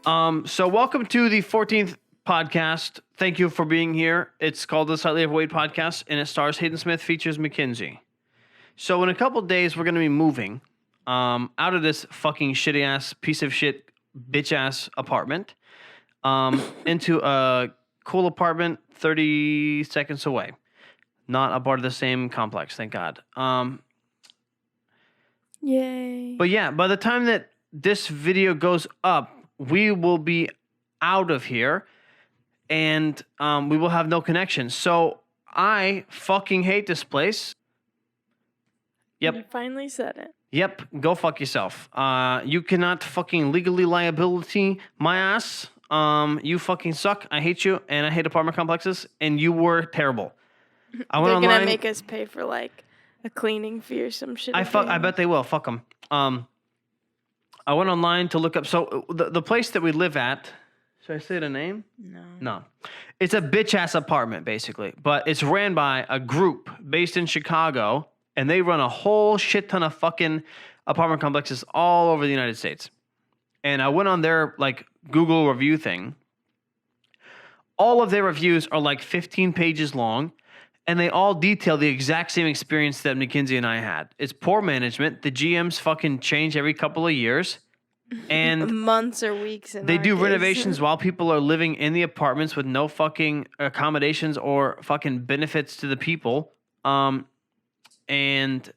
So welcome to the 14th podcast. Thank you for being here. It's called the Slightly Overweight Podcast, and it stars Hayden Smith, features Mackenzie. So in a couple days, we're going to be moving out of this fucking shitty ass piece of shit bitch ass apartment into a cool apartment 30 seconds away. Not a part of the same complex, thank God. Yay. But yeah, by the time that this video goes up, we will be out of here and we will have no connection. So I fucking hate this place. Yep. You finally said it. Yep. Go fuck yourself. You cannot fucking legally liability my ass. You fucking suck. I hate you, and I hate apartment complexes, and you were terrible. I went They're online. gonna make us pay for like a cleaning fee or some shit. I bet they will. Fuck them. I went online to look up. So the place that we live at. Should I say the name? No. It's a bitch ass apartment basically, but it's ran by a group based in Chicago, and they run a whole shit ton of fucking apartment complexes all over the United States. And I went on their like Google review thing. All of their reviews are like 15 pages long. And they all detail the exact same experience that Mackenzie and I had. It's poor management. The GMs fucking change every couple of years. And months or weeks. They do renovations while people are living in the apartments with no fucking accommodations or fucking benefits to the people. And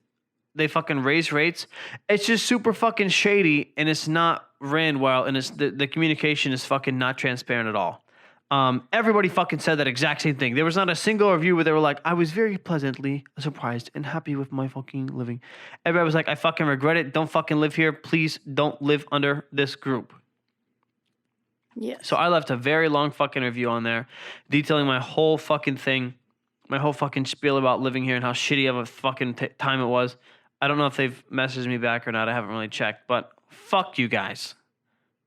they fucking raise rates. It's just super fucking shady, and it's not ran well, and it's the communication is fucking not transparent at all. Everybody fucking said that exact same thing. There was not a single review where they were like, I was very pleasantly surprised and happy with my fucking living. Everybody was like, I fucking regret it. Don't fucking live here. Please don't live under this group. Yes. So I left a very long fucking review on there detailing my whole fucking thing, my whole fucking spiel about living here and how shitty of a fucking time it was. I don't know if they've messaged me back or not. I haven't really checked, but fuck you guys.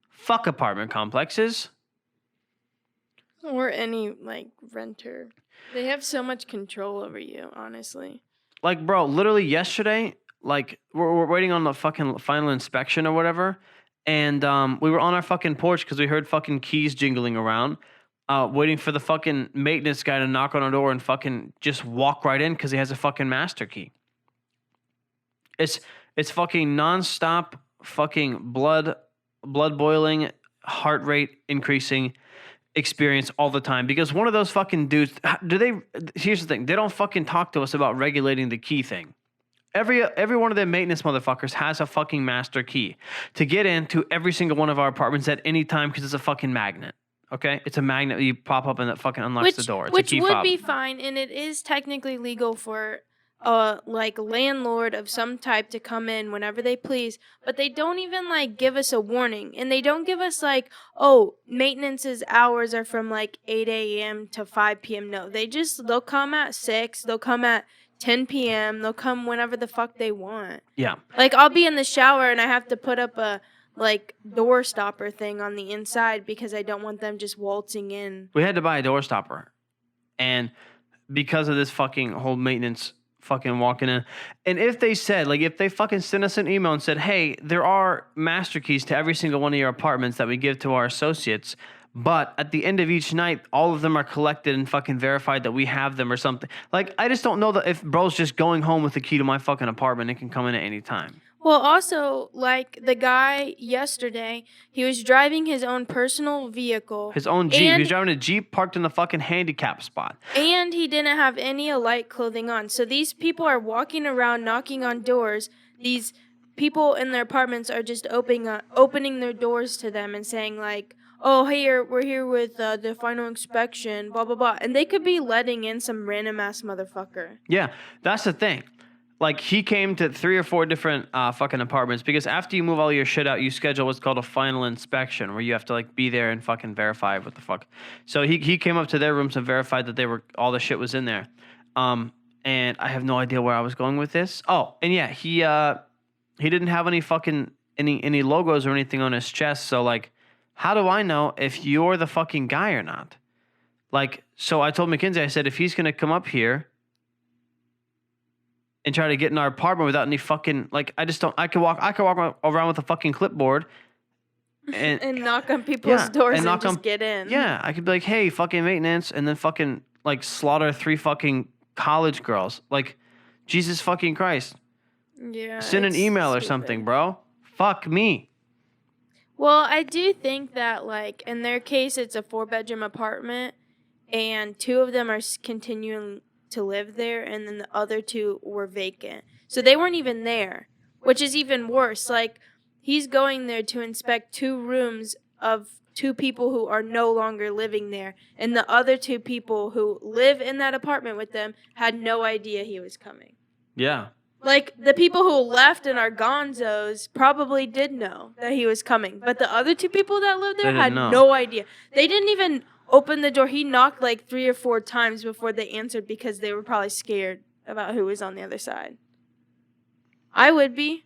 Fuck apartment complexes. Or any, like, renter. They have so much control over you, honestly. Like, bro, literally yesterday, like, we're waiting on the fucking final inspection or whatever, and we were on our fucking porch because we heard fucking keys jingling around, waiting for the fucking maintenance guy to knock on our door and fucking just walk right in because he has a fucking master key. It's fucking nonstop fucking blood boiling, heart rate increasing experience all the time, because one of those fucking dudes, here's the thing, they don't fucking talk to us about regulating the key thing. Every one of them maintenance motherfuckers has a fucking master key to get into every single one of our apartments at any time, because it's a fucking magnet. Okay, it's a magnet you pop up and that fucking unlocks the door. It's which a key would fob. be fine, and it is technically legal for like landlord of some type to come in whenever they please, but they don't even like give us a warning, and they don't give us like, oh, maintenance's hours are from like 8 a.m. to 5 p.m. No, they'll come at 6, they'll come at 10 p.m., they'll come whenever the fuck they want. Yeah. Like, I'll be in the shower and I have to put up a like door stopper thing on the inside because I don't want them just waltzing in. We had to buy a door stopper, and because of this fucking whole maintenance fucking walking in. And if they fucking sent us an email and said, hey, there are master keys to every single one of your apartments that we give to our associates, but at the end of each night, all of them are collected and fucking verified that we have them or something. Like, I just don't know that if bro's just going home with the key to my fucking apartment and can come in at any time. Well, also, like, the guy yesterday, he was driving his own personal vehicle. His own Jeep. He was driving a Jeep parked in the fucking handicap spot. And he didn't have any light clothing on. So these people are walking around knocking on doors. These people in their apartments are just opening their doors to them and saying, like, oh, hey, we're here with the final inspection, blah, blah, blah. And they could be letting in some random-ass motherfucker. Yeah, that's the thing. Like, he came to 3 or 4 different fucking apartments, because after you move all your shit out, you schedule what's called a final inspection, where you have to, like, be there and fucking verify what the fuck. So he came up to their rooms and verified that all the shit was in there. And I have no idea where I was going with this. Oh, and yeah, he didn't have any fucking any logos or anything on his chest. So, like, how do I know if you're the fucking guy or not? Like, so I told Mackenzie, I said, if he's gonna come up here and try to get in our apartment without any fucking, like, I could walk around with a fucking clipboard and knock on people's doors and just get in. Yeah, I could be like, hey, fucking maintenance, and then fucking like slaughter 3 fucking college girls. Like, Jesus fucking Christ. Yeah. Send an email or something, bro. Fuck me. Well, I do think that, like, in their case, it's a 4-bedroom apartment, and 2 of them are continuing to live there, and then the other 2 were vacant. So they weren't even there, which is even worse. Like, he's going there to inspect 2 rooms of 2 people who are no longer living there, and the other 2 people who live in that apartment with them had no idea he was coming. Yeah. Like, the people who left and are gonzos probably did know that he was coming, but the other 2 people that lived there had no idea. They didn't even open the door. He knocked like 3 or 4 times before they answered because they were probably scared about who was on the other side. I would be.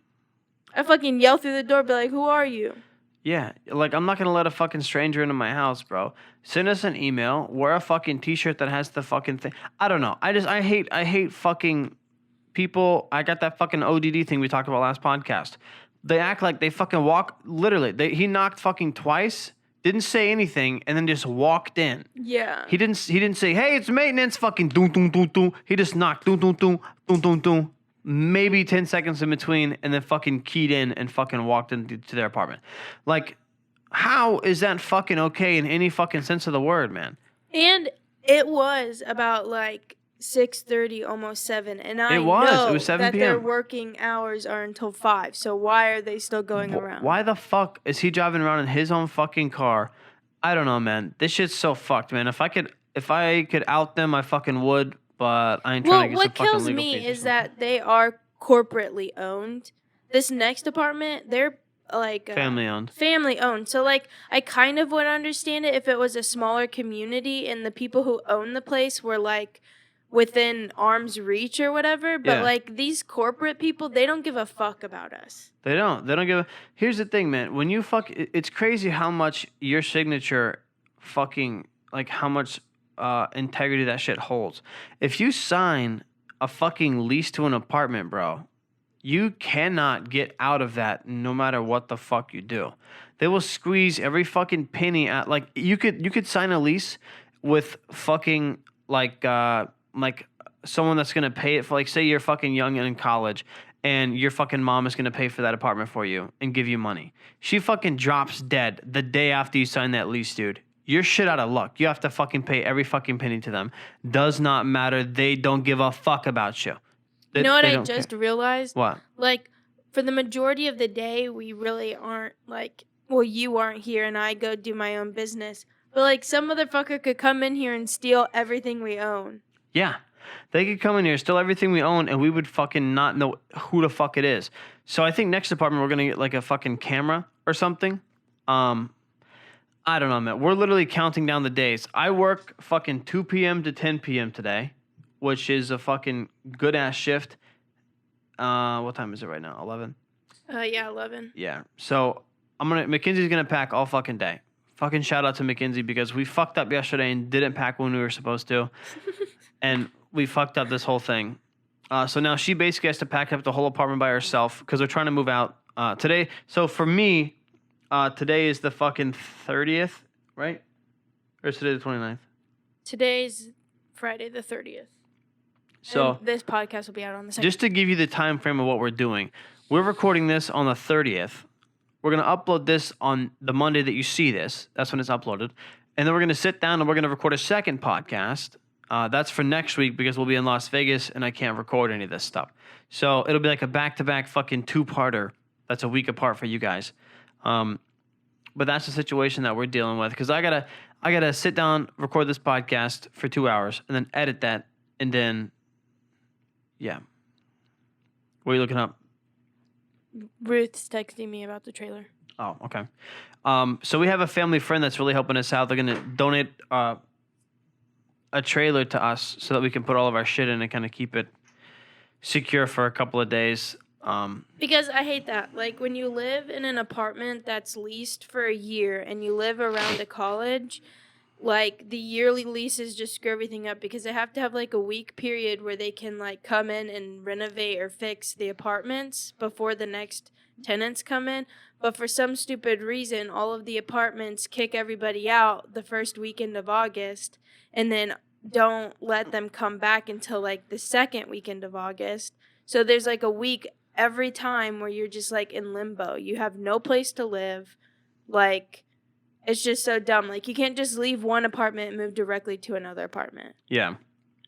I fucking yell through the door, be like, who are you? Yeah, like, I'm not gonna let a fucking stranger into my house, bro. Send us an email, wear a fucking t-shirt that has the fucking thing. I don't know. I hate fucking people. I got that fucking ODD thing we talked about last podcast. They act like they fucking walk, literally. He knocked fucking twice, didn't say anything, and then just walked in. Yeah. He didn't say, hey, it's maintenance, fucking doom, doom, doom, doom. He just knocked, doom, doom, doom, doom, doom, doom. Maybe 10 seconds in between, and then fucking keyed in and fucking walked into their apartment. Like, how is that fucking okay in any fucking sense of the word, man? And it was about like 6:30, almost 7, and I know it was 7 that p.m. their working hours are until 5. So why are they still going around? Why the fuck is he driving around in his own fucking car? I don't know, man. This shit's so fucked, man. If I could out them, I fucking would. But I ain't trying to get some fucking legal what kills me is that they are corporately owned. This next apartment, they're like family owned. Family owned. So like, I kind of would understand it if it was a smaller community and the people who own the place were like within arm's reach or whatever. But like, these corporate people, they don't give a fuck about us. They don't give a. Here's the thing, man. When you it's crazy how much your signature fucking, like, how much integrity that shit holds. If you sign a fucking lease to an apartment, bro, you cannot get out of that no matter what the fuck you do. They will squeeze every fucking penny out. Like, you could sign a lease with fucking like someone that's gonna pay it for, like, say you're fucking young and in college and your fucking mom is gonna pay for that apartment for you and give you money. She fucking drops dead the day after you sign that lease, dude. You're shit out of luck. You have to fucking pay every fucking penny to them. Does not matter. They don't give a fuck about you. You know what I just realized? What? Like, for the majority of the day, we really aren't like, well, you aren't here and I go do my own business. But like, some motherfucker could come in here and steal everything we own. Yeah. They could come in here, steal everything we own, and we would fucking not know who the fuck it is. So I think next apartment we're gonna get like a fucking camera or something. I don't know, man. We're literally counting down the days. I work fucking 2 p.m. to 10 p.m. today, which is a fucking good-ass shift. What time is it right now? 11? Yeah, 11. Yeah. So Mackenzie's going to pack all fucking day. Fucking shout out to Mackenzie because we fucked up yesterday and didn't pack when we were supposed to. And we fucked up this whole thing. So now she basically has to pack up the whole apartment by herself because we're trying to move out today. So for me... today is the fucking 30th, right? Or is today the 29th? Today's Friday the 30th. So and this podcast will be out on the 2nd. Just to give you the time frame of what we're doing, we're recording this on the 30th. We're going to upload this on the Monday that you see this. That's when it's uploaded. And then we're going to sit down and we're going to record a second podcast. That's for next week because we'll be in Las Vegas and I can't record any of this stuff. So it'll be like a back-to-back fucking 2-parter that's a week apart for you guys. But that's the situation that we're dealing with because I gotta sit down, record this podcast for 2 hours, and then edit that, and then, yeah. What are you looking up? Ruth's texting me about the trailer. Oh, okay. So we have a family friend that's really helping us out. They're gonna donate a trailer to us so that we can put all of our shit in and kind of keep it secure for a couple of days. Because I hate that. Like, when you live in an apartment that's leased for a year and you live around a college, like the yearly leases just screw everything up because they have to have like a week period where they can like come in and renovate or fix the apartments before the next tenants come in. But for some stupid reason, all of the apartments kick everybody out the first weekend of August and then don't let them come back until like the second weekend of August. So there's like a week every time where you're just like in limbo. You have no place to live. Like, it's just so dumb. Like, you can't just leave one apartment and move directly to another apartment. Yeah.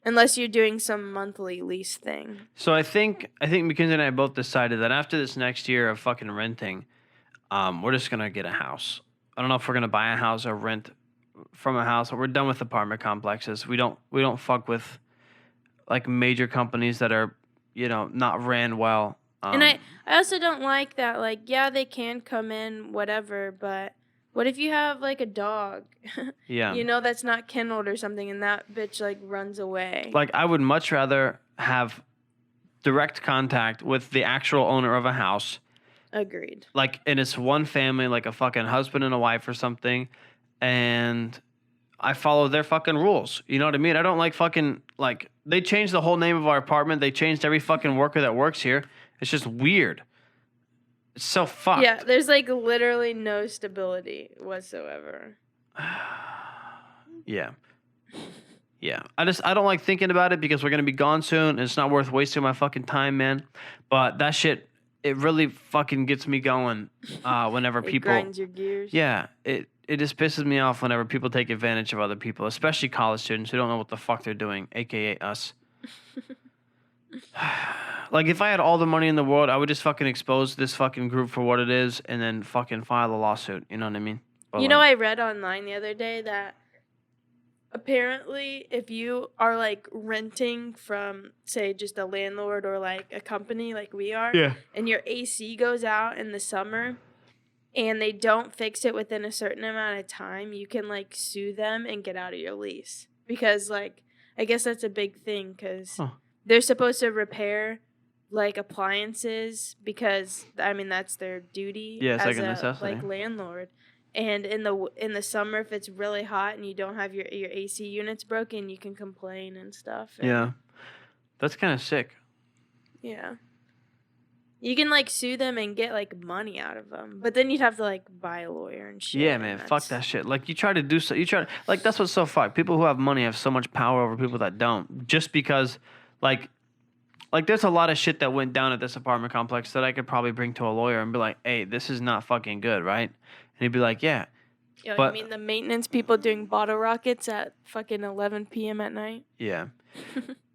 Unless you're doing some monthly lease thing. So I think Mackenzie and I both decided that after this next year of fucking renting, we're just gonna get a house. I don't know if we're gonna buy a house or rent from a house, but we're done with apartment complexes. We don't fuck with like major companies that are, not ran well. And I also don't like that, like, yeah, they can come in, whatever, but what if you have, like, a dog? Yeah. That's not kenneled or something, and that bitch, like, runs away. Like, I would much rather have direct contact with the actual owner of a house. Agreed. Like, and it's one family, like a fucking husband and a wife or something, and I follow their fucking rules. You know what I mean? I don't like fucking, like, they changed the whole name of our apartment. They changed every fucking worker that works here. It's just weird. It's so fucked. Yeah, there's, like, literally no stability whatsoever. Yeah. Yeah. I don't like thinking about it because we're going to be gone soon and it's not worth wasting my fucking time, man. But that shit, it really fucking gets me going whenever It people... grinds your gears. Yeah. It just pisses me off whenever people take advantage of other people, especially college students who don't know what the fuck they're doing, a.k.a. us. Like, if I had all the money in the world, I would just fucking expose this fucking group for what it is and then fucking file a lawsuit. You know what I mean? But I read online the other day that apparently if you are, like, renting from, say, just a landlord or, like, a company like we are, yeah. and your AC goes out in the summer and they don't fix it within a certain amount of time, you can, like, sue them and get out of your lease. Because, like, I guess that's a big thing because they're supposed to repair, like, appliances because, I mean, that's their duty Yeah, it's as like a necessity. like, landlord. And in the summer, if it's really hot and you don't have your AC units broken, you can complain and stuff. And Yeah. That's kind of sick. yeah. You can, like, sue them and get, like, money out of them. But then you'd have to, like, buy a lawyer and shit. Yeah, man. Fuck that shit. Like, you try to do so. Like, that's what's so fucked. People who have money have so much power over people that don't. Just because, like, there's a lot of shit that went down at this apartment complex that I could probably bring to a lawyer and be like, hey, this is not fucking good, right? And he'd be like, yeah. Yo, but, you mean the maintenance people doing bottle rockets at fucking 11 p.m. at night? Yeah.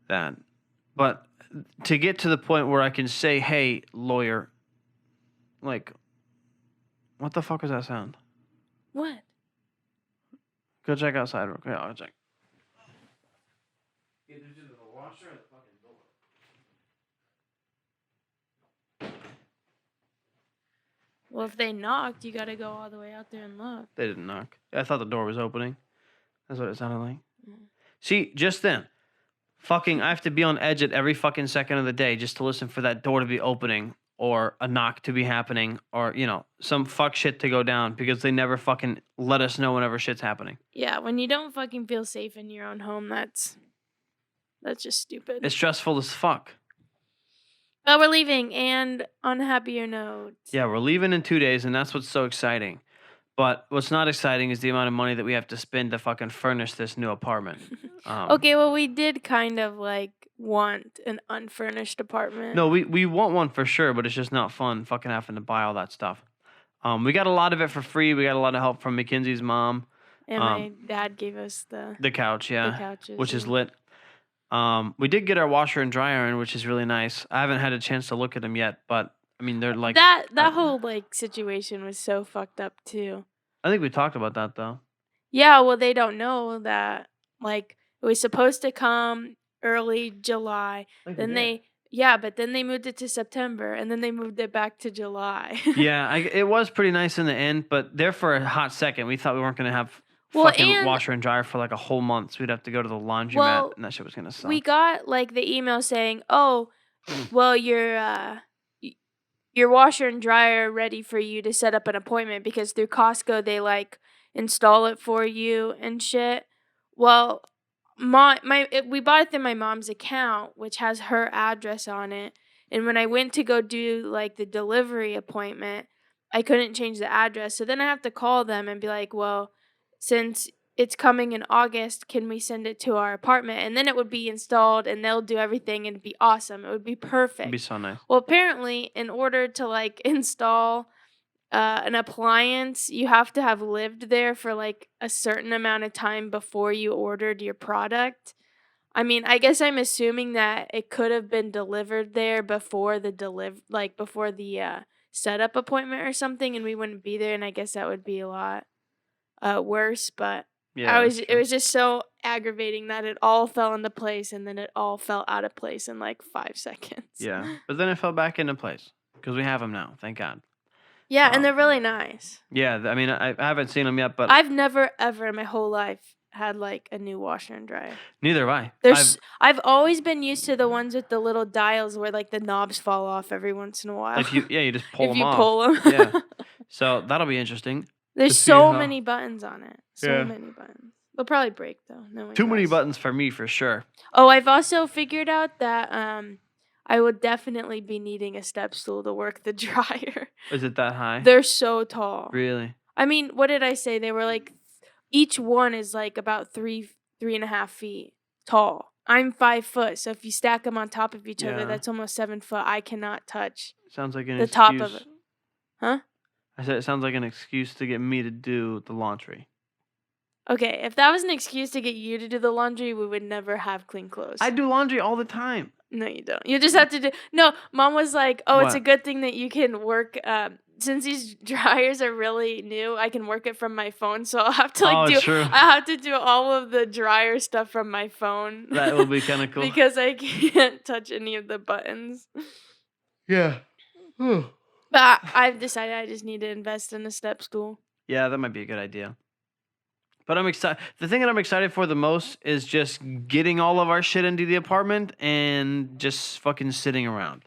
That. But to get to the point where I can say, hey, lawyer, like, what the fuck was that sound? What? Go check outside real quick. I'll check. Either to the washer or the fucking door. Well, if they knocked, you gotta go all the way out there and look. They didn't knock. I thought the door was opening. That's what it sounded like. Mm. See, just then, fucking, I have to be on edge at every fucking second of the day just to listen for that door to be opening or a knock to be happening or, some fuck shit to go down because they never fucking let us know whenever shit's happening. Yeah, when you don't fucking feel safe in your own home, that's just stupid. It's stressful as fuck. But we're leaving, and on a happier note. Yeah, we're leaving in 2 days, and that's what's so exciting. But what's not exciting is the amount of money that we have to spend to fucking furnish this new apartment. Okay, well, we did kind of, like, want an unfurnished apartment. No, we want one for sure, but it's just not fun fucking having to buy all that stuff. We got a lot of it for free. We got a lot of help from Mackenzie's mom. And my dad gave us the couch, yeah, the couches, which is lit. We did get our washer and dryer in, which is really nice. I haven't had a chance to look at them yet, but I mean, they're like that whole like situation was so fucked up too. I think we talked about that though. Yeah, well, they don't know that like it was supposed to come early July. But then they moved it to September, and then they moved it back to July. Yeah, it was pretty nice in the end, but there for a hot second, we thought we weren't gonna have fucking washer and dryer for like a whole month. So we'd have to go to the laundromat, and that shit was gonna suck. We got like the email saying, "Oh, well, your washer and dryer are ready for you to set up an appointment because through Costco they like install it for you and shit. Well, we bought it through my mom's account, which has her address on it. And when I went to go do like the delivery appointment, I couldn't change the address. So then I have to call them and be like, well, since it's coming in August, can we send it to our apartment? And then it would be installed and they'll do everything and it'd be awesome. It would be perfect. It'd be so nice. Well, apparently, in order to like install an appliance, you have to have lived there for like a certain amount of time before you ordered your product. I mean, I guess I'm assuming that it could have been delivered there before the setup appointment or something, and we wouldn't be there. And I guess that would be a lot worse. But Yeah, it was just so aggravating that it all fell into place, and then it all fell out of place in like 5 seconds. Yeah, but then it fell back into place because we have them now. Thank God. Yeah, and they're really nice. Yeah, I mean, I haven't seen them yet, but I've never ever in my whole life had like a new washer and dryer. neither have I. I've always been used to the ones with the little dials where like the knobs fall off every once in a while. You just pull if them you off. pull them. Yeah. So that'll be interesting. There's see so how- many buttons on it. So Yeah. many buttons. They'll probably break though. No one Too many knows. buttons for me for sure. Oh, I've also figured out that I would definitely be needing a step stool to work the dryer. Is it that high? They're so tall. Really? I mean, what did I say? They were like, each one is like about 3.5 feet tall. I'm 5 foot, so if you stack them on top of each other, Yeah. that's almost 7 foot. I cannot touch Sounds like an the excuse. top of it. Huh? I said it sounds like an excuse to get me to do the laundry. Okay, if that was an excuse to get you to do the laundry, we would never have clean clothes. I do laundry all the time. No, you don't. You just have to do. No, Mom was like, "Oh, it's a What? good thing that you can work. Since these dryers are really new, I can work it from my phone. So I'll have to True. I have to do all of the dryer stuff from my phone. That will be kind of cool. because I can't touch any of the buttons. Yeah. But I've decided I just need to invest in a step stool. Yeah, that might be a good idea. But I'm excited. The thing that I'm excited for the most is just getting all of our shit into the apartment and just fucking sitting around.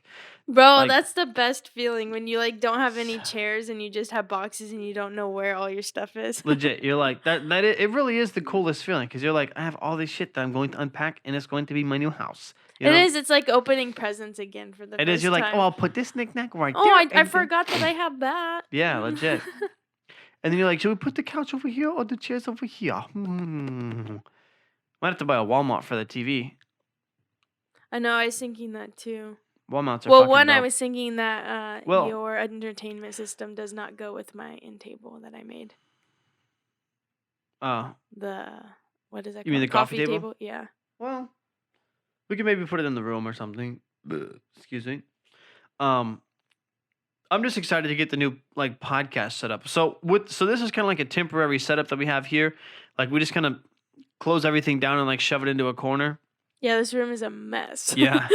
Bro, Like- that's the best feeling when you like don't have any chairs and you just have boxes and you don't know where all your stuff is. Legit, you're like that. It really is the coolest feeling because you're like, I have all this shit that I'm going to unpack and it's going to be my new house. You know? It is. It's like opening presents again for the It first is. You're like, time. oh, I'll put this knickknack right Oh, there. I and then- forgot that I have that. Yeah, legit. And then you're like, should we put the couch over here or the chairs over here? Might have to buy a Walmart for the TV. I know. I was thinking that too. Walmarts are Well, fucking one, I dope. was thinking that Well- your entertainment system does not go with my end table that I made. Oh, The what is that? You mean called? the coffee table? Yeah. well, we can maybe put it in the room or something. Excuse me. I'm just excited to get the new like podcast set up. So this is kind of like a temporary setup that we have here. Like we just kind of close everything down and like shove it into a corner. Yeah, this room is a mess. Yeah.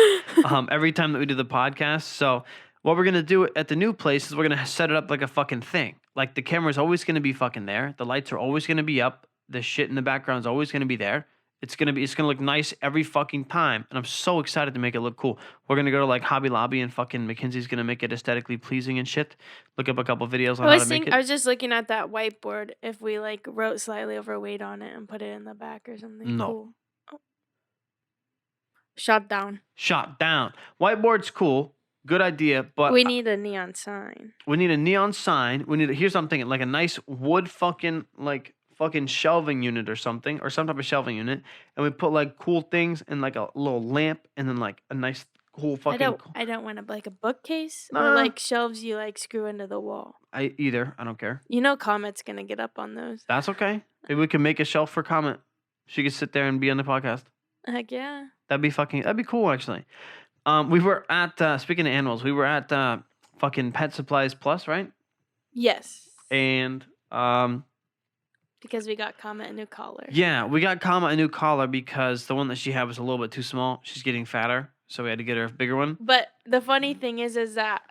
Every time that we do the podcast. So what we're gonna do at the new place is we're gonna set it up like a fucking thing. Like the camera's always gonna be fucking there. The lights are always gonna be up. The shit in the background's always gonna be there. It's gonna look nice every fucking time. And I'm so excited to make it look cool. We're gonna go to like Hobby Lobby and fucking Mackenzie's gonna make it aesthetically pleasing and shit. Look up a couple videos on how to make it. I was just looking at that whiteboard. If we like wrote slightly overweight on it and put it in the back or something. No. Cool. Oh. Shot down. Shot down. Whiteboard's cool. Good idea, but We need a neon sign. we need a neon sign. Here's what I'm thinking, like a nice wood fucking shelving unit or something, or some type of shelving unit, and we put like cool things and like a little lamp and then like a nice cool fucking. I don't want like a bookcase Nah. or like shelves you like screw into the wall. I don't care. You know, Comet's gonna get up on those. That's okay. Maybe we can make a shelf for Comment. She could sit there and be on the podcast. Heck yeah. That'd be cool actually. We were at speaking of animals, we were at fucking Pet Supplies Plus, right? Yes. And Because we got Comet a new collar. yeah, we got Kama a new collar because the one that she had was a little bit too small. She's getting fatter, so we had to get her a bigger one. But the funny thing is that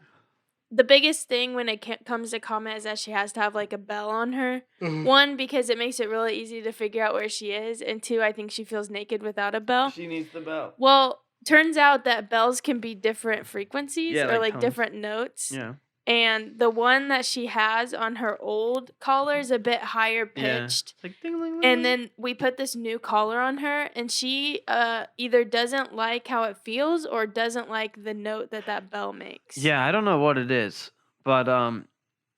the biggest thing when it comes to Comet is that she has to have like a bell on her. One, because it makes it really easy to figure out where she is, and two, I think she feels naked without a bell. She needs the bell. Well, turns out that bells can be different frequencies Yeah, or like like tones. different notes. Yeah. and the one that she has on her old collar is a bit higher Yeah. pitched. It's like ding, ding, ding. And then we put this new collar on her, and she either doesn't like how it feels or doesn't like the note that bell makes. Yeah, I don't know what it is, but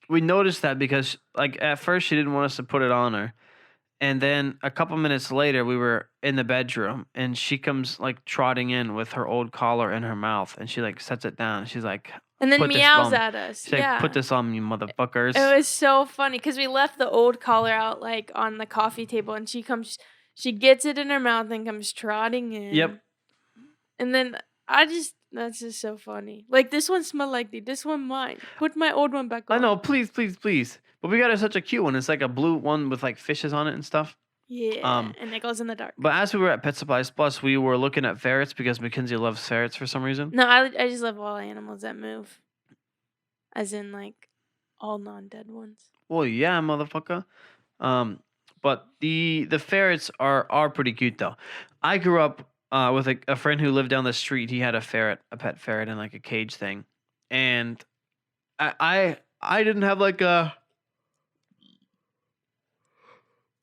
we noticed that because like at first she didn't want us to put it on her, and then a couple minutes later we were in the bedroom and she comes like trotting in with her old collar in her mouth, and she like sets it down. She's like, And then "Put this meows on." at us. She's like, "Put this on, you motherfuckers." It was so funny because we left the old collar out like on the coffee table, and she gets it in her mouth and comes trotting in. Yep. And then that's just so funny. Like, this one smelled like this one mine. Put my old one back on. I know, please, please, please. But we got her such a cute one. It's like a blue one with like fishes on it and stuff. Yeah, and it goes in the dark. But as we were at Pet Supplies Plus, we were looking at ferrets because Mackenzie loves ferrets for some reason. No, I just love all animals that move. As in, like, all non-dead ones. Well, yeah, motherfucker. But the ferrets are pretty cute though. I grew up with a friend who lived down the street. He had a pet ferret in like a cage thing, and I didn't have like a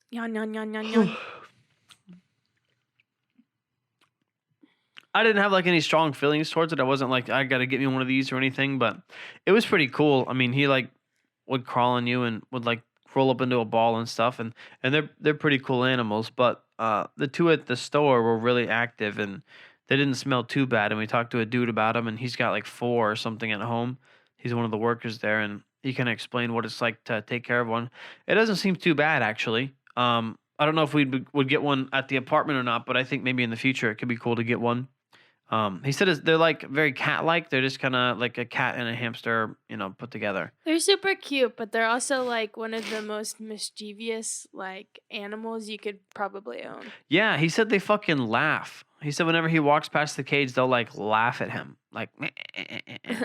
Yawn, yawn, yawn, yawn, yawn. I didn't have like any strong feelings towards it. I wasn't like I got to get me one of these or anything, but it was pretty cool. I mean, he like would crawl on you and would like roll up into a ball and stuff, and they're pretty cool animals. But the two at the store were really active and they didn't smell too bad. And we talked to a dude about them, and he's got like 4 or something at home. He's one of the workers there, and he kind of explained what it's like to take care of one. It doesn't seem too bad actually. I don't know if we would get one at the apartment or not, but I think maybe in the future it could be cool to get one. He said they're like very cat-like. They're just kind of like a cat and a hamster, put together. They're super cute, but they're also like one of the most mischievous like animals you could probably own. Yeah, he said they fucking laugh. He said whenever he walks past the cage, they'll like laugh at him, like.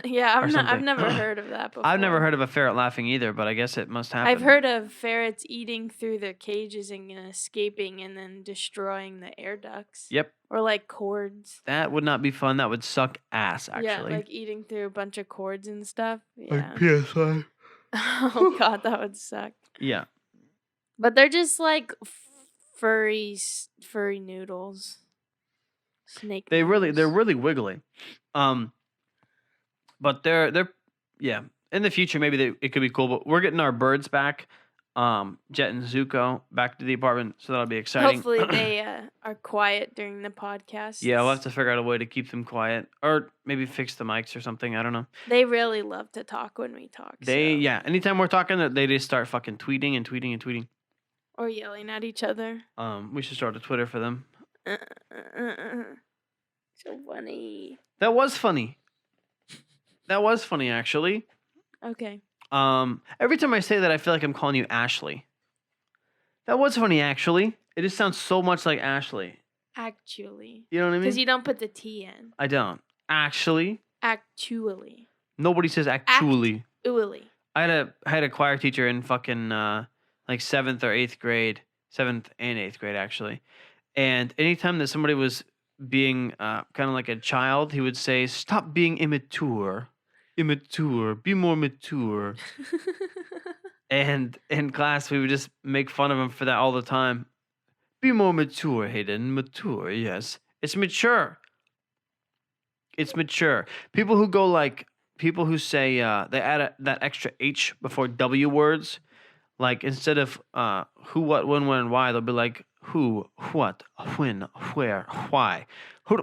Yeah, or I've something. never heard of that before. I've never heard of a ferret laughing either, but I guess it must happen. I've heard of ferrets eating through their cages and escaping and then destroying the air ducts. Yep. Or like cords. That would not be fun. That would suck ass, actually. Yeah, like eating through a bunch of cords and stuff. Yeah. Like PSI. Oh god, that would suck. Yeah. But they're just like furry noodles. Snake. They're noodles. really wiggly. But they're yeah. In the future, maybe it could be cool. But we're getting our birds back. Jet and Zuko back to the apartment, so that'll be exciting. Hopefully they are quiet during the podcast. Yeah, we'll have to figure out a way to keep them quiet, or maybe fix the mics or something. I don't know. They really love to talk when we talk. Yeah. Anytime we're talking, they just start fucking tweeting and tweeting and tweeting. Or yelling at each other. We should start a Twitter for them. So funny. That was funny. That was funny, actually. Okay. Every time I say that, I feel like I'm calling you Ashley. That was funny, actually. It just sounds so much like Ashley. Actually. You know what I mean? Because you don't put the T in. I don't. Actually. Actually. Nobody says actually. Actually. I had a choir teacher in fucking like 7th or 8th grade. 7th and 8th grade, actually. And anytime that somebody was being kind of like a child, he would say, "Stop being immature. Immature. Be more mature." And in class, we would just make fun of him for that all the time. Be more mature, Hayden. Mature, yes. It's mature. It's mature. People who say they add that extra H before W words, like instead of who, what, when, and why, they'll be like who, what, when, where, why.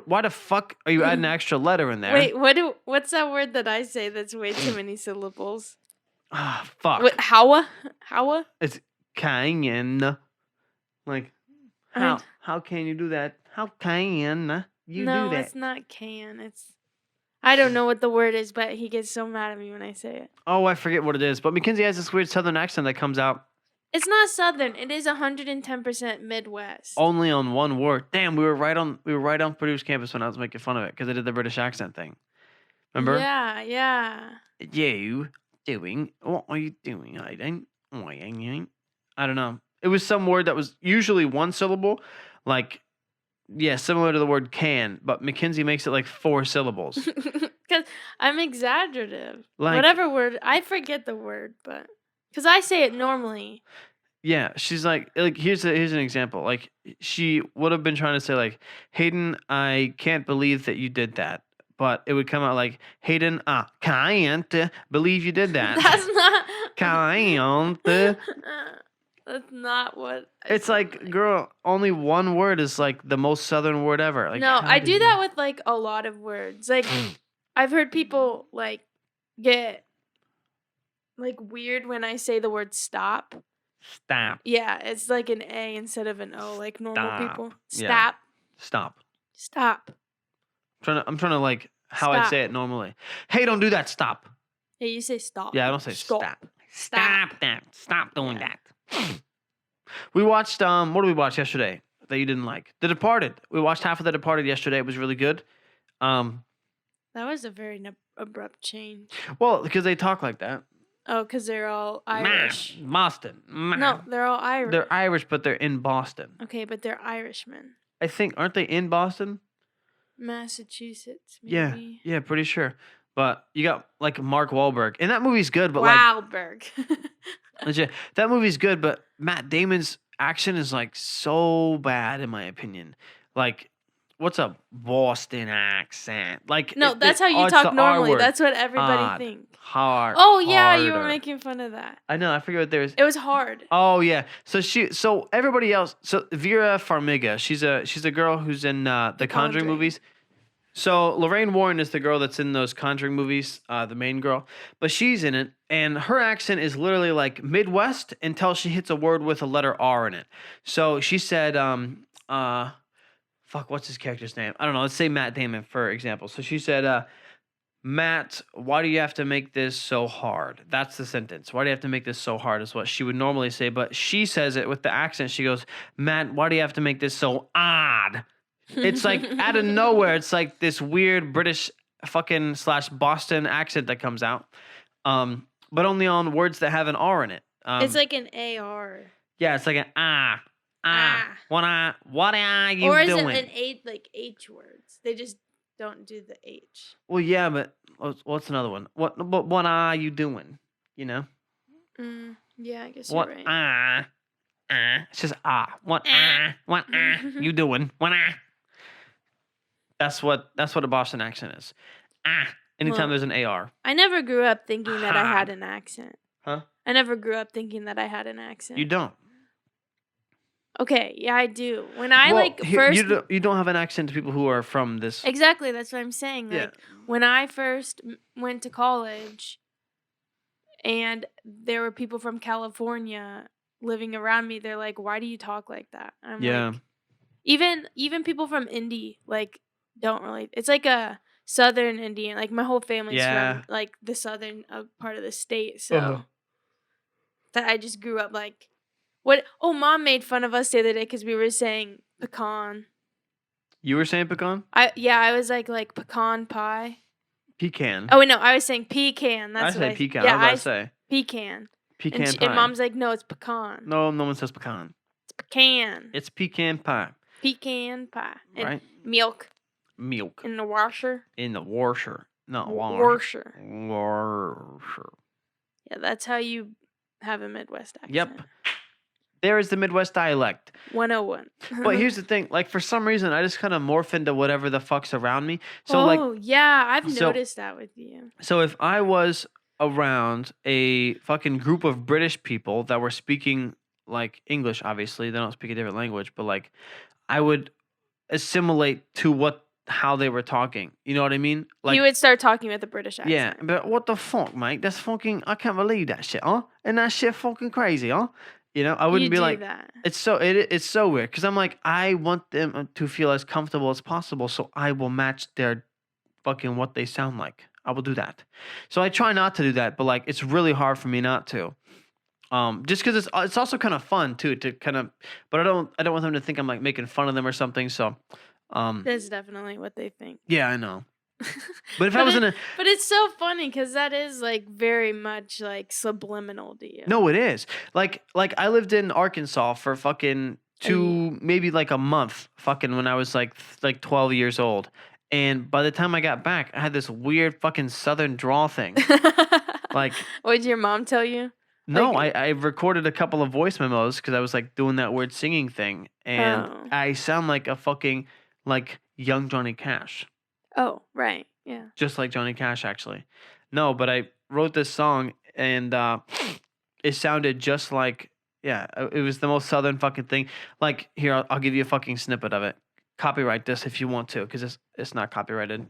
Why the fuck are you adding an extra letter in there? Wait, what's that word that I say that's way too many syllables? Ah, fuck. What, Howa? It's can. Like, how can you do that? How can you do that? No, it's not can. It's I don't know what the word is, but he gets so mad at me when I say it. Oh, I forget what it is. But Mackenzie has this weird southern accent that comes out. It's not southern. It is 110% Midwest. Only on one word. Damn, we were right on Purdue's campus when I was making fun of it because I did the British accent thing. Remember? Yeah. You doing? What are you doing, Hayden? I don't know. It was some word that was usually one syllable, like Yeah, similar to the word can, but Mackenzie makes it like 4 syllables. Because I'm exaggerative. Like, Whatever word, I forget the word, but because I say it normally. yeah, she's like here's an example. Like she would have been trying to say like, Hayden, I can't believe that you did that. But it would come out like, Hayden, can't believe you did that. That's not. Can't. That's not what. It's like, girl, only one word is like the most southern word ever. Like, No, how I do do you- that with like a lot of words. Like I've heard people like get like weird when I say the word stop. Stop. Yeah, it's like an A instead of an O, like normal Stop. people. Yeah. Stop. Stop. Stop. I'm trying to like how I'd Stop. say it normally. Hey, don't do that. Stop. Yeah, you say stop. Yeah, I don't say Stop. stop. Stop. That. Stop doing Yeah. that. We watched what did we watch yesterday that you didn't like? The Departed. We watched half of The Departed yesterday. It was really good. That was a very abrupt change. Well, because they talk like that. Oh, because they're all Irish. Boston. No, they're all Irish. They're Irish, but they're in Boston. Okay, but they're Irishmen. I think, aren't they in Boston? Massachusetts, Yeah, maybe. yeah, pretty sure. But you got like Mark Wahlberg, and that movie's good. But Wahlberg. legit, that movie's good. But Matt Damon's action is like so bad, in my opinion. Like, what's a Boston accent? Like, No, that's how you it's the talk R normally. word. That's what everybody Odd. thinks. Hard. Oh yeah, you were harder. making fun of that. I know. I forget what there is. It was hard. Oh yeah. So everybody else. So Vera Farmiga. She's a girl who's in the Conjuring movies. So Lorraine Warren is the girl that's in those Conjuring movies, the main girl. But she's in it, and her accent is literally like Midwest until she hits a word with a letter R in it. So she said, fuck, what's his character's name? I don't know. Let's say Matt Damon, for example. So she said, Matt, why do you have to make this so hard? That's the sentence. Why do you have to make this so hard is what she would normally say. But she says it with the accent. She goes, Matt, why do you have to make this so odd? It's like out of nowhere. It's like this weird British fucking / Boston accent that comes out. But only on words that have an R in it. It's like an AR. Yeah, it's like an what are you or is doing? it an H, like H words? They just don't do the H. Well, yeah, but what's another one? What are you doing? You know? Yeah, I guess What you're right. It's just what you doing? What That's what a Boston accent is. Anytime Well, there's an AR. I never grew up thinking that I had an accent. Huh? I never grew up thinking that I had an accent. You don't. Okay, yeah, I do. When I Well, first you don't have an accent to people who are from this. Exactly, that's what I'm saying. Yeah. Like when I first went to college and there were people from California living around me, they're like, "Why do you talk like that?" I'm Yeah. like, even people from Indy like don't really. It's like a southern Indian. Like my whole family's from like the southern part of the state, so that I just grew up like what? Oh, Mom made fun of us the other day because we were saying pecan. You were saying pecan? I was like pecan pie. Pecan. Oh wait, no, I was saying pecan. That's I what say pecan. Yeah, I was about to say. pecan. Pecan And pie. Mom's like, no, it's pecan. No one says pecan. It's pecan. It's pecan pie. Pecan pie. And Right? milk Milk. in the washer. In the washer. Not Washer. Washer. Yeah, that's how you have a Midwest accent. Yep. There is the Midwest dialect. 101. But here's the thing. Like, for some reason, I just kind of morph into whatever the fuck's around me. So, yeah, I've so- noticed that with you. So if I was around a fucking group of British people that were speaking like English, obviously they don't speak a different language, but like I would assimilate to how they were talking. You know what I mean? Like You would start talking with a British accent. yeah, but what the fuck, mate? That's fucking. I can't believe that shit, huh? And that shit fucking crazy, huh? You know, I wouldn't You be do like. that. It's so weird because I'm like I want them to feel as comfortable as possible, so I will match their fucking what they sound like. I will do that. So I try not to do that, but like it's really hard for me not to. Just because it's also kind of fun too to kind of, but I don't want them to think I'm like making fun of them or something. So, That's definitely what they think. yeah, I know. But if I was in a But it's so funny because that is like very much like subliminal to you. no, it is like I lived in Arkansas for fucking to maybe like a month fucking when I was like 12 years old. And by the time I got back, I had this weird fucking southern drawl thing. Like, what did your mom tell you? no, Like, I recorded a couple of voice memos because I was like doing that weird singing thing. And Oh. I sound like a fucking like young Johnny Cash. Oh, right. Yeah. Just like Johnny Cash, actually. No, but I wrote this song and it sounded just like, yeah, it was the most southern fucking thing. Like, here, I'll give you a fucking snippet of it. Copyright this if you want to, because it's not copyrighted.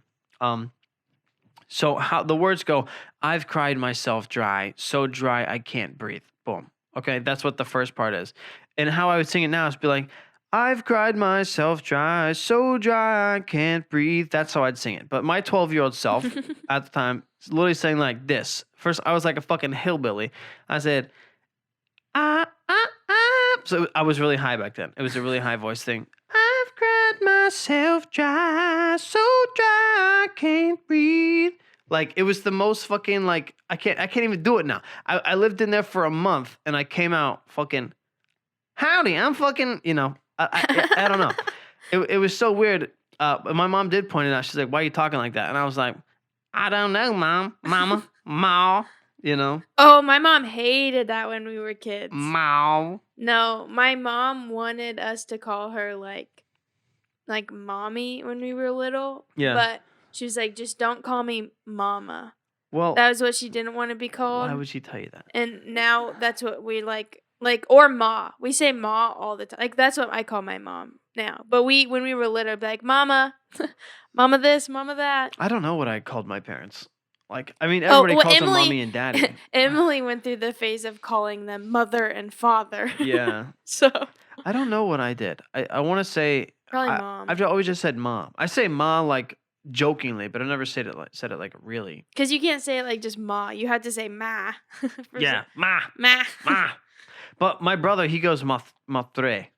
So how the words go, I've cried myself dry, so dry I can't breathe. Boom. Okay, that's what the first part is. And how I would sing it now is be like, I've cried myself dry, so dry I can't breathe. That's how I'd sing it. But my 12-year-old self at the time literally sang like this. First, I was like a fucking hillbilly. I said, ah, ah, ah. So I was really high back then. It was a really high voice thing. I've cried myself dry, so dry I can't breathe. Like, it was the most fucking, like, I can't even do it now. I lived in there for a month and I came out fucking, howdy, I'm fucking, I don't know. It was so weird. My mom did point it out. She's like, why are you talking like that? And I was like, I don't know, mama, ma, Oh, my mom hated that when we were kids. ma. No, my mom wanted us to call her like mommy when we were little. Yeah. But she was like, just don't call me mama. Well, That was what she didn't want to be called. why would she tell you that? And now that's what we like or ma. We say ma all the time. Like that's what I call my mom now. But when we were little, be like mama, mama this, mama that. I don't know what I called my parents. Like, I mean, everybody calls them mommy and daddy. Emily went through the phase of calling them mother and father. Yeah. So I don't know what I did. I want to say probably mom. I've always just said mom. I say ma like jokingly, but I never said it like really. Because you can't say it like just ma. You had to say ma. Yeah, ma, Ma. ma. But my brother, he goes matre.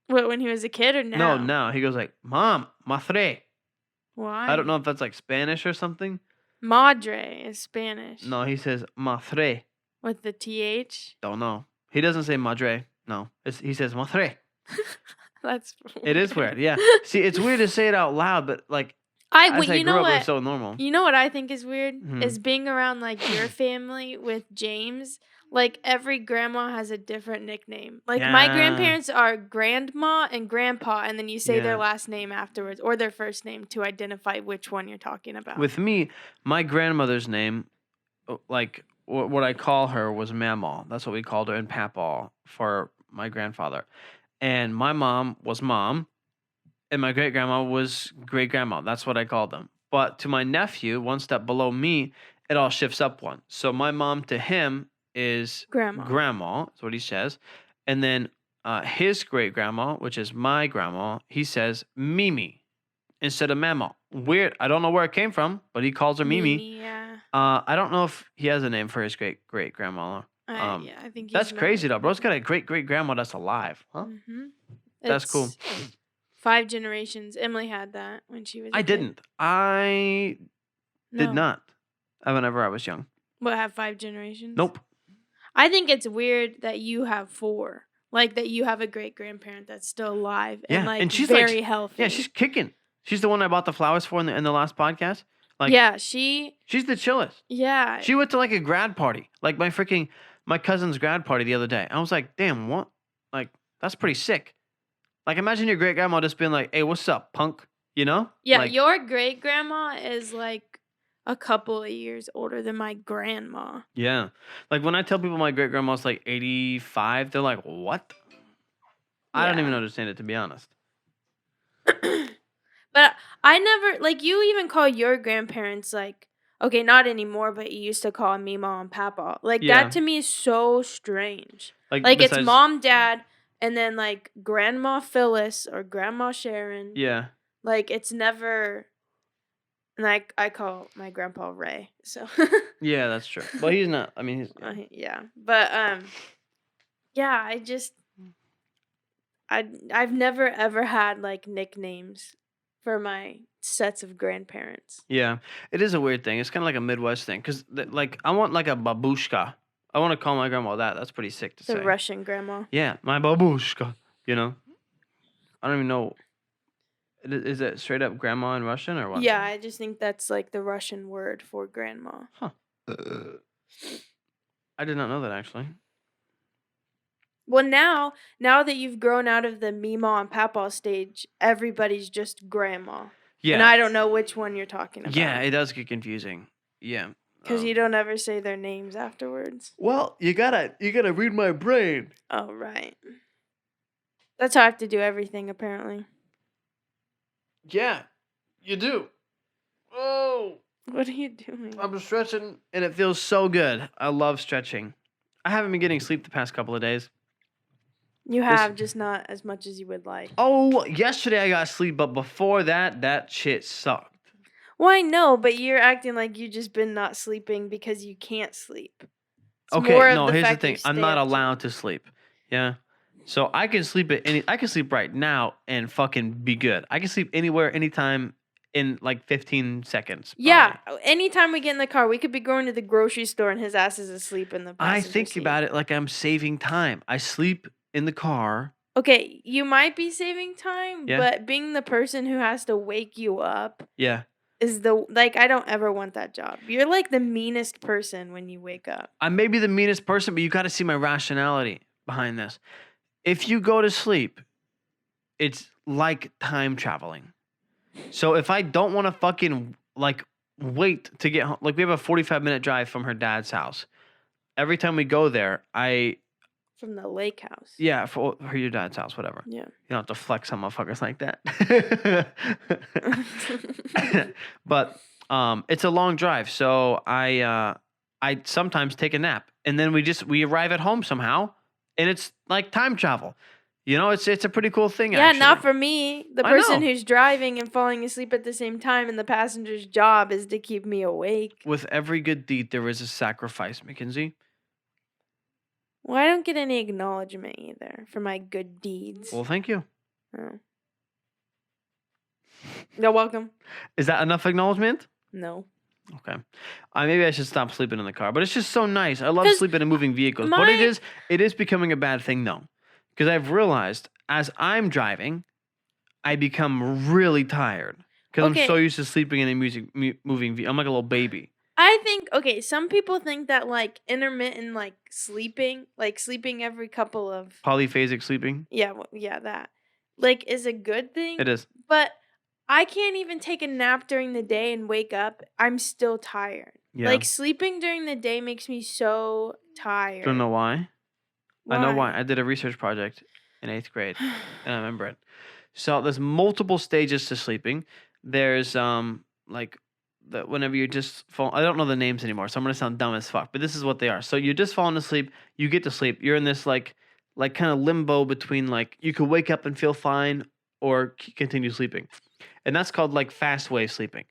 What, when he was a kid or now? No, he goes like mom, matre. Why? I don't know if that's like Spanish or something. Madre is Spanish. No, he says matre. With the TH? Don't know. He doesn't say madre. No, he says matre. That's It is weird. Yeah. See, it's weird to say it out loud, but like I as I you grew know up, it what? was so normal. You know what I think is weird? Mhm. Is being around like your family with James. Like every grandma has a different nickname. Like my Yeah. grandparents are grandma and grandpa, and then you say their Yeah. last name afterwards or their first name to identify which one you're talking about. With me, my grandmother's name, like what I call her was Mamaw. That's what we called her, and Papaw for my grandfather. And my mom was mom, and my great grandma was great grandma. That's what I called them. But to my nephew, one step below me, it all shifts up one. So my mom to him is Grandma. is what he says. And then his great grandma, which is my grandma, he says Mimi instead of Mama. Weird. I don't know where it came from, but he calls her Mimi. Yeah. I don't know if he has a name for his great grandma. Yeah, I think That's crazy though. Bro's got a great grandma that's alive. Huh? Mm-hmm. That's cool. 5 generations. Emily had that when she was. I didn't. I did No. not. Whenever I was young. What, have 5 generations? Nope. I think it's weird that you have 4. Like that you have a great grandparent that's still alive Yeah, and like and she's very like, healthy. Yeah, she's kicking. She's the one I bought the flowers for in the last podcast. Like, yeah, she's the chillest. Yeah. She went to like a grad party, like my cousin's grad party the other day. I was like, damn, what? Like, that's pretty sick. Like, imagine your great grandma just being like, hey, what's up, punk? You know? Yeah, Like, your great grandma is like a couple of years older than my grandma. yeah. Like, when I tell people my great grandma's like 85, they're like, what? I don't even understand it, to be honest. But I never, like, you even call your grandparents, like, okay, not anymore, but you used to call me mom and papa. Like, Yeah. that to me is so strange. Like, it's besides- mom, dad, and then, like, Grandma Phyllis or Grandma Sharon. Yeah. Like, it's never, and I call my grandpa Ray, so. Yeah, that's true. Well, he's not. I mean, he's. Yeah. But, yeah, I've never ever had, like, nicknames for my sets of grandparents. Yeah, it is a weird thing. It's kind of like a Midwest thing because, like, I want like a babushka. I want to call my grandma that. That's pretty sick to The say. Russian grandma. Yeah, my babushka. You know, I don't even know. Is it straight up grandma in Russian or what? Yeah, I just think that's like the Russian word for grandma. Huh. I did not know that actually. Well, now that you've grown out of the Meemaw and Papaw stage, everybody's just grandma. Yeah. And I don't know which one you're talking about. Yeah, it does get confusing. Yeah. Because you don't ever say their names afterwards. Well, you gotta read my brain. Oh, right. That's how I have to do everything, apparently. Yeah, you do. Oh, What are you doing? I'm stretching, and it feels so good. I love stretching. I haven't been getting sleep the past couple of days. You have, just not as much as you would like. Oh, yesterday I got sleep, but before that shit sucked. Well, I know, but you're acting like you've just been not sleeping because you can't sleep. It's Okay, more of no, here's the fact that you thing. I'm stay not up allowed to sleep. Yeah. So I can sleep I can sleep right now and fucking be good. I can sleep anywhere, anytime in like 15 seconds. Yeah, anytime we get in the car, we could be going to the grocery store and his ass is asleep in the passenger I think seat. about it like I'm saving time. I sleep in the car. Okay, you might be saving time, Yeah. but being the person who has to wake you up Yeah. is I don't ever want that job. You're like the meanest person when you wake up. I may be the meanest person, but you got to see my rationality behind this. If you go to sleep, it's like time traveling. So if I don't want to fucking like wait to get home, like we have a 45-minute drive from her dad's house. Every time we go there, From the lake house. yeah, for your dad's house, whatever. Yeah. You don't have to flex on motherfuckers like that. But it's a long drive, so I sometimes take a nap, and then we arrive at home somehow, and it's like time travel. You know, it's a pretty cool thing. Yeah, actually. not for me. The I person know. who's driving and falling asleep at the same time, and the passenger's job is to keep me awake. With every good deed, there is a sacrifice, Mackenzie. Well, I don't get any acknowledgement either for my good deeds. Well, thank you. Oh. You're welcome. Is that enough acknowledgement? No. Okay. Maybe I should stop sleeping in the car, but it's just so nice. I love 'Cause sleeping in moving vehicles, but it is becoming a bad thing though, because I've realized as I'm driving, I become really tired because I'm so used to sleeping in a moving vehicle. I'm like a little baby. I think, okay, some people think that like intermittent sleeping every couple of Polyphasic sleeping. yeah, that is a good thing. It is. But I can't even take a nap during the day and wake up. I'm still tired. Yeah. Like sleeping during the day makes me so tired. Don't know why. I know why. I did a research project in 8th grade, and I remember it. So there's multiple stages to sleeping. There's whenever you just fall. I don't know the names anymore, so I'm gonna sound dumb as fuck. But this is what they are. So you're just falling asleep. You get to sleep. You're in this like kind of limbo between you could wake up and feel fine or continue sleeping, and that's called fast wave sleeping.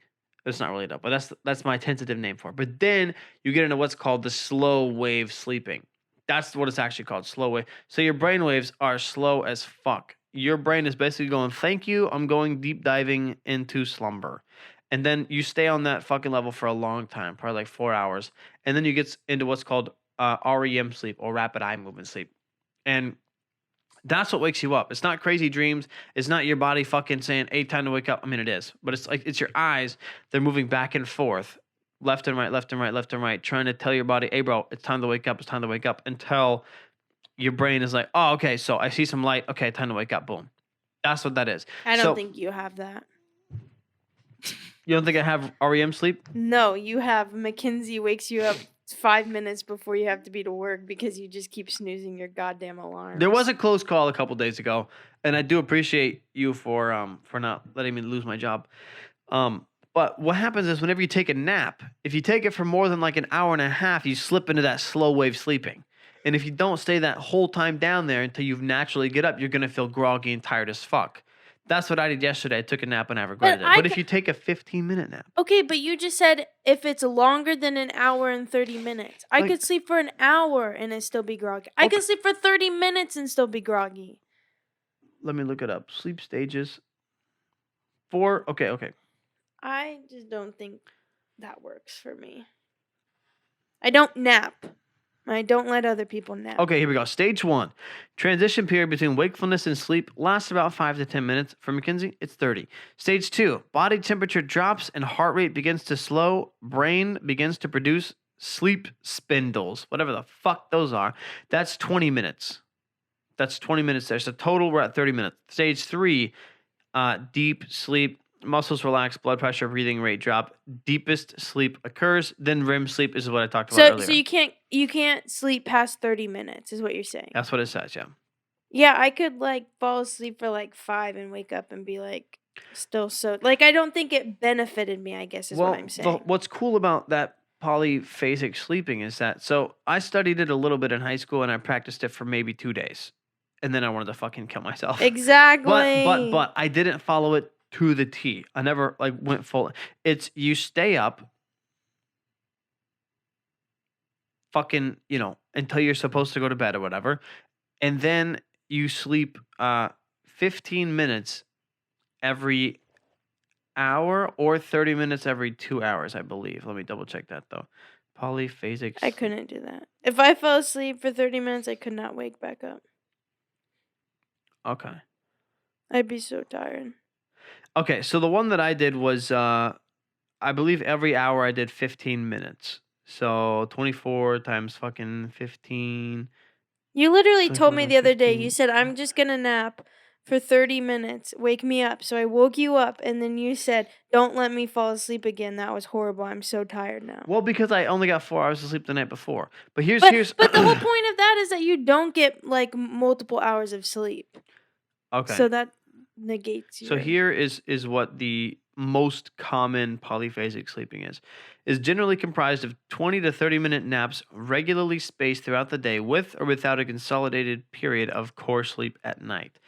It's not really that, but that's my tentative name for it. But then you get into what's called the slow wave sleeping. That's what it's actually called, slow wave. So your brain waves are slow as fuck. Your brain is basically going, thank you, I'm going deep diving into slumber. And then you stay on that fucking level for a long time, probably 4 hours. And then you get into what's called REM sleep or rapid eye movement sleep. And that's what wakes you up. It's not crazy dreams. It's not your body fucking saying, hey, time to wake up. I mean, it is. But it's your eyes. They're moving back and forth, left and right, left and right, left and right, trying to tell your body, hey, bro, it's time to wake up. It's time to wake up, until your brain is like, oh, okay, so I see some light. Okay, time to wake up. Boom. That's what that is. I don't think you have that. You don't think I have REM sleep? No, you have Mackenzie wakes you up 5 minutes before you have to be to work because you just keep snoozing your goddamn alarm. There was a close call a couple days ago, and I do appreciate you for not letting me lose my job. But what happens is whenever you take a nap, if you take it for more than an hour and a half, you slip into that slow wave sleeping. And if you don't stay that whole time down there until you naturally get up, you're going to feel groggy and tired as fuck. That's what I did yesterday. I took a nap and I regretted it. But if you take a 15-minute nap. Okay, but you just said if it's longer than an hour and 30 minutes. I could sleep for an hour and it still be groggy. I could sleep for 30 minutes and still be groggy. Let me look it up. Sleep stages. 4. Okay. I just don't think that works for me. I don't nap. Don't let other people nap. Okay, here we go. Stage 1. Transition period between wakefulness and sleep lasts about 5 to 10 minutes. For McKinsey, it's 30. Stage 2. Body temperature drops and heart rate begins to slow. Brain begins to produce sleep spindles, whatever the fuck those are. That's 20 minutes. That's 20 minutes there. So total, we're at 30 minutes. Stage 3, deep sleep. Muscles relax, blood pressure, breathing rate drop. Deepest sleep occurs. Then REM sleep is what I talked about earlier. So you can't sleep past 30 minutes is what you're saying. That's what it says, yeah. Yeah, I could like fall asleep for like 5 and wake up and be like still so like I don't think it benefited me, I guess is what I'm saying. What's cool about that polyphasic sleeping is that, so I studied it a little bit in high school and I practiced it for maybe 2 days. And then I wanted to fucking kill myself. Exactly. But I didn't follow it to the T. I never like went full. It's you stay up fucking, until you're supposed to go to bed or whatever. And then you sleep 15 minutes every hour or 30 minutes every 2 hours, I believe. Let me double check that though. Polyphasic. I couldn't do that. If I fell asleep for 30 minutes, I could not wake back up. Okay. I'd be so tired. Okay, so the one that I did was, I believe every hour I did 15 minutes. So 24 times fucking 15. You literally told 24 me times the other day, 15. you said, I'm just going to nap for 30 minutes. Wake me up. So I woke you up, and then you said, don't let me fall asleep again. That was horrible. I'm so tired now. Well, because I only got 4 hours of sleep the night before. But here's But the whole point of that is that you don't get, like, multiple hours of sleep. Okay. So that negates you. So here is what the most common polyphasic sleeping is generally comprised of 20 to 30 minute naps regularly spaced throughout the day with or without a consolidated period of core sleep at night.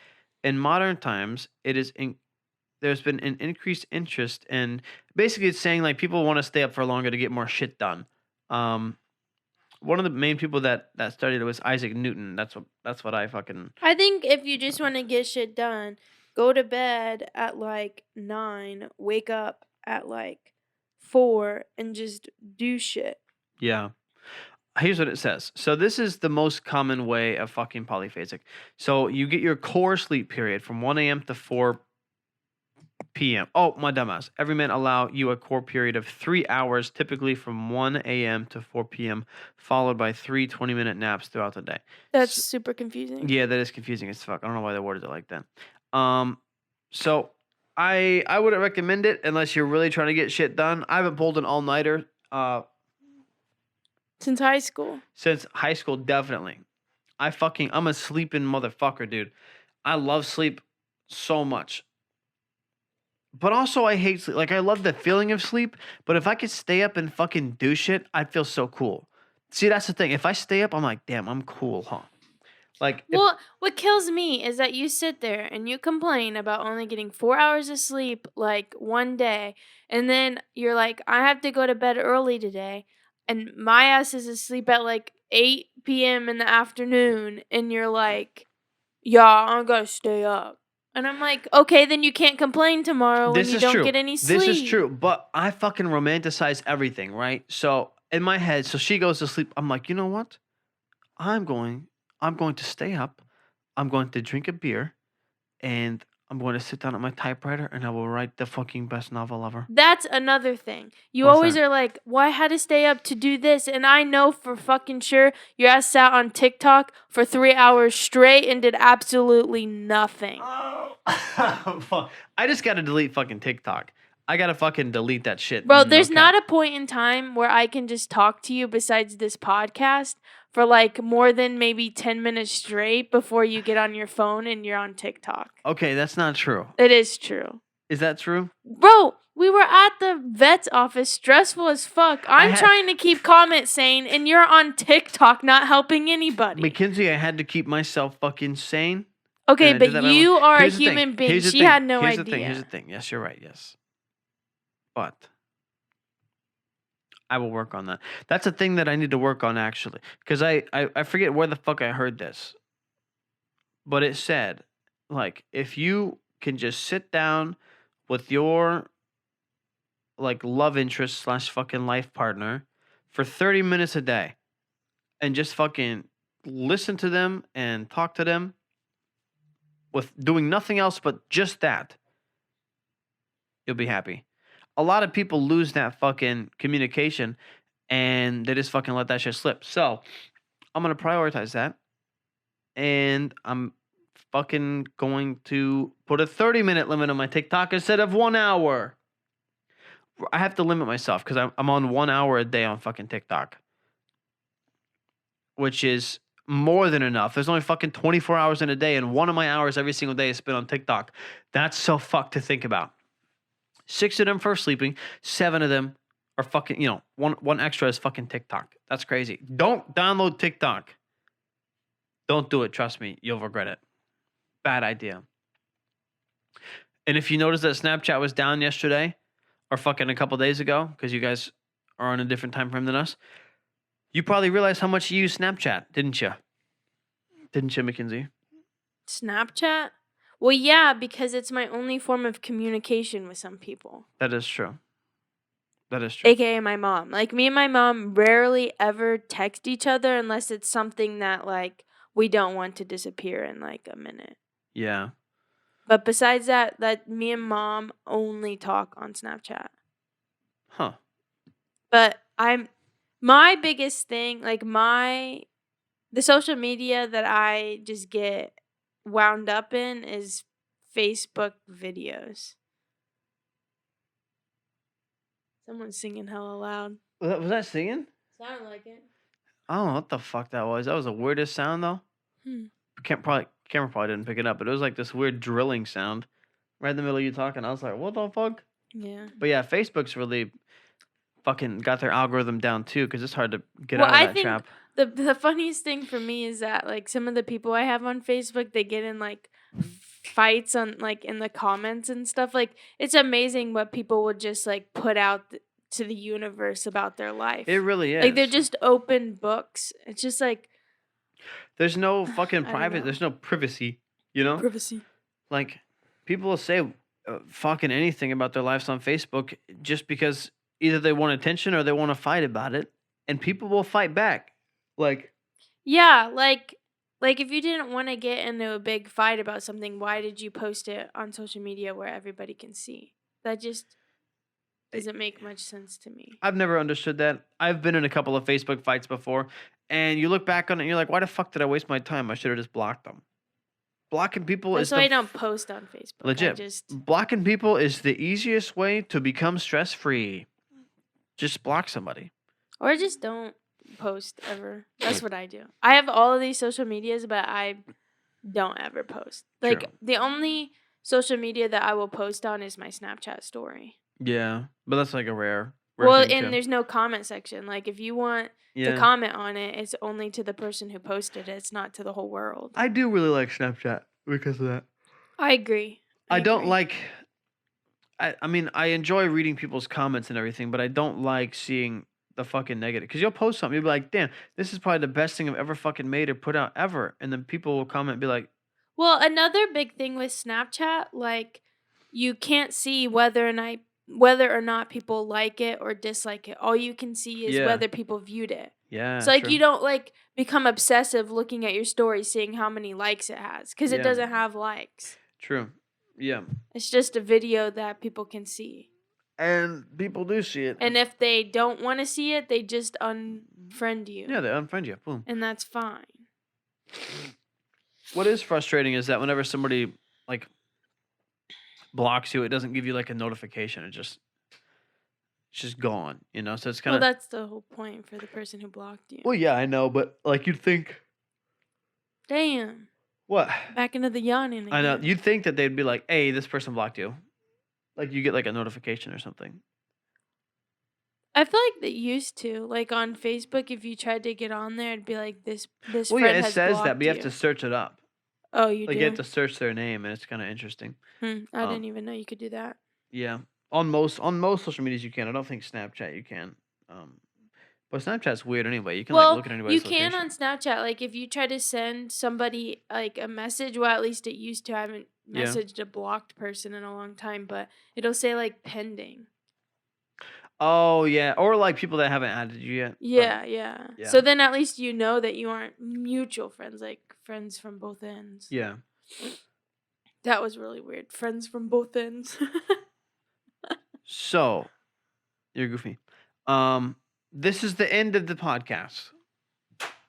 In modern times, there's been an increased interest in, basically it's saying like people want to stay up for longer to get more shit done. One of the main people that studied it was Isaac Newton. That's what I fucking. I think if you just want to get shit done, go to bed at like 9, wake up at like 4, and just do shit. Yeah. Here's what it says. So this is the most common way of fucking polyphasic. So you get your core sleep period from 1 a.m. to 4 p.m. Oh, my dumbass. Every man allow you a core period of 3 hours, typically from 1 a.m. to 4 p.m., followed by 3 20-minute naps throughout the day. That's super confusing. Yeah, that is confusing as fuck. I don't know why they worded it like that. So I wouldn't recommend it unless you're really trying to get shit done. I haven't pulled an all-nighter Since high school. Since high school, definitely. I'm a sleeping motherfucker, dude. I love sleep so much. But also I hate sleep. Like I love the feeling of sleep, but if I could stay up and fucking do shit, I'd feel so cool. See, that's the thing. If I stay up, I'm like, damn, I'm cool, huh? Like, well, what kills me is that you sit there and you complain about only getting 4 hours of sleep like one day, and then you're like, I have to go to bed early today, and my ass is asleep at like 8 p.m. in the afternoon, and you're like, yeah, I'm gonna stay up. And I'm like, okay, then you can't complain tomorrow when you don't get any sleep. This is true, but I fucking romanticize everything, right? So in my head, so she goes to sleep. I'm like, you know what? I'm going to stay up. I'm going to drink a beer, and I'm going to sit down at my typewriter, and I will write the fucking best novel ever. That's another thing. You What's always that? are like, well, I had to stay up to do this. And I know for fucking sure your ass sat on TikTok for 3 hours straight and did absolutely nothing. I just got to delete fucking TikTok. I got to fucking delete that shit. Bro, there's not a point in time where I can just talk to you besides this podcast for like more than maybe 10 minutes straight before you get on your phone and you're on TikTok. Okay, that's not true. It is true. Is that true? Bro, we were at the vet's office, stressful as fuck. I'm trying to keep comments sane, and you're on TikTok not helping anybody. Mackenzie, I had to keep myself fucking sane. Okay, but you are a human being. She had no idea. Here's the thing. Yes, you're right. Yes. But I will work on that. That's a thing that I need to work on, actually. Because I forget where the fuck I heard this. But it said, like, if you can just sit down with your, like, love interest / fucking life partner for 30 minutes a day. and just fucking listen to them and talk to them with doing nothing else but just that, you'll be happy. A lot of people lose that fucking communication and they just fucking let that shit slip. So I'm gonna prioritize that, and I'm fucking going to put a 30-minute limit on my TikTok instead of 1 hour. I have to limit myself because I'm on 1 hour a day on fucking TikTok, which is more than enough. There's only fucking 24 hours in a day, and one of my hours every single day is spent on TikTok. That's so fucked to think about. 6 of them for sleeping, 7 of them are fucking, one extra is fucking TikTok. That's crazy. Don't download TikTok. Don't do it. Trust me, you'll regret it. Bad idea. And if you notice that Snapchat was down yesterday or fucking a couple days ago, because you guys are on a different time frame than us, you probably realized how much you use Snapchat, didn't you? Didn't you, Mackenzie? Snapchat? Well, yeah, because it's my only form of communication with some people. That is true. That is true. AKA my mom. Like, me and my mom rarely ever text each other unless it's something that, like, we don't want to disappear in, like, a minute. Yeah. But besides that, me and mom only talk on Snapchat. Huh. But my biggest thing, like, the social media that I just get wound up in is Facebook videos. Someone's singing hella loud. Was that singing? Sounded like it. I don't know what the fuck that was. That was the weirdest sound, though. Camera probably didn't pick it up, but it was like this weird drilling sound right in the middle of you talking. I was like, what the fuck? Yeah. But yeah, Facebook's really fucking got their algorithm down too, because it's hard to get out of that trap. The funniest thing for me is that, like, some of the people I have on Facebook, they get in, like, fights on, like, in the comments and stuff. Like, it's amazing what people would just, like, put out to the universe about their life. It really is. Like, they're just open books. It's just like, there's no fucking I don't private. know. There's no privacy. You know, privacy. like people will say fucking anything about their lives on Facebook just because either they want attention or they want to fight about it, and people will fight back. Like, Yeah, like if you didn't want to get into a big fight about something, why did you post it on social media where everybody can see? That just doesn't make much sense to me. I've never understood that. I've been in a couple of Facebook fights before, and you look back on it and you're like, why the fuck did I waste my time? I should have just blocked them. Blocking people That's is why I don't post on Facebook. legit. Blocking people is the easiest way to become stress-free. Just block somebody. Or just don't post ever. That's what I do. I have all of these social medias, but I don't ever post. Like, True. the only social media that I will post on is my Snapchat story. Yeah, but that's like a rare Well, thing and too. there's no comment section. Like, if you want Yeah. to comment on it, it's only to the person who posted it. It's not to the whole world. I do really like Snapchat because of that. I agree. I don't agree. like. I mean, I enjoy reading people's comments and everything, but I don't like seeing the fucking negative. Because you'll post something, you'll be like, damn, this is probably the best thing I've ever fucking made or put out ever. And then people will comment and be like, Well, another big thing with Snapchat, like, you can't see whether or not people like it or dislike it. All you can see is Yeah. whether people viewed it. yeah. So, like, true. you don't, like, become obsessive looking at your story, seeing how many likes it has, because Yeah. it doesn't have likes. True. Yeah. It's just a video that people can see. And people do see it. And if they don't want to see it, they just unfriend you. Yeah, they unfriend you. Boom. And that's fine. What is frustrating is that whenever somebody like blocks you, it doesn't give you like a notification. It's just gone, you know? So it's kind Well, of that's the whole point for the person who blocked you. Well, yeah, I know, but like you'd think Damn. what? Back into the yawning again. I know. You'd think that they'd be like, "Hey, this person blocked you." Like you get like a notification or something. I feel like they used to. Like, on Facebook, if you tried to get on there, it'd be like, this Well, friend yeah, it has says that, blocked but you have to you. search it up. Oh, you Like do? you have to search their name, and it's kind of interesting. I didn't even know you could do that. Yeah, on most social medias you can. I don't think Snapchat you can. But Snapchat's weird anyway. You can like look at anybody's you can location. on Snapchat. Like, if you try to send somebody, like, a message, well, at least it used to. I haven't Yeah. messaged a blocked person in a long time, but it'll say, like, pending. Oh yeah, or like people that haven't added you yet. Yeah, yeah. yeah. So then at least you know that you aren't mutual friends, like friends from both ends. Yeah. That was really weird. Friends from both ends. So you're goofy. This is the end of the podcast.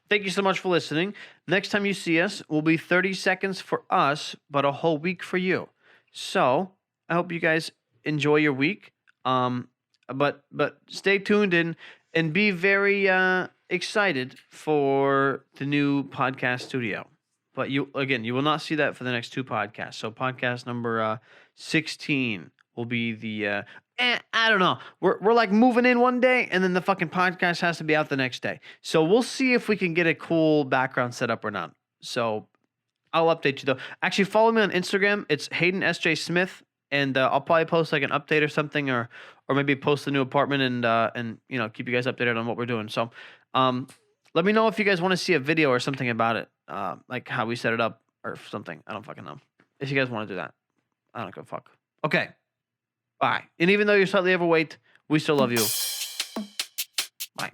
Thank you so much for listening. Next time you see us will be 30 seconds for us, but a whole week for you. So I hope you guys enjoy your week. But stay tuned and be very excited for the new podcast studio. But you will not see that for the next two podcasts. So podcast number 16 will be the I don't know. We're like moving in one day, and then the fucking podcast has to be out the next day. So we'll see if we can get a cool background set up or not. So I'll update you though. Actually, follow me on Instagram. It's Hayden SJ Smith, and I'll probably post like an update or something, or maybe post the new apartment and keep you guys updated on what we're doing. So let me know if you guys want to see a video or something about it, like how we set it up or something. I don't fucking know. If you guys want to do that, I don't give a fuck. Okay. Bye. And even though you're slightly overweight, we still love you. Bye.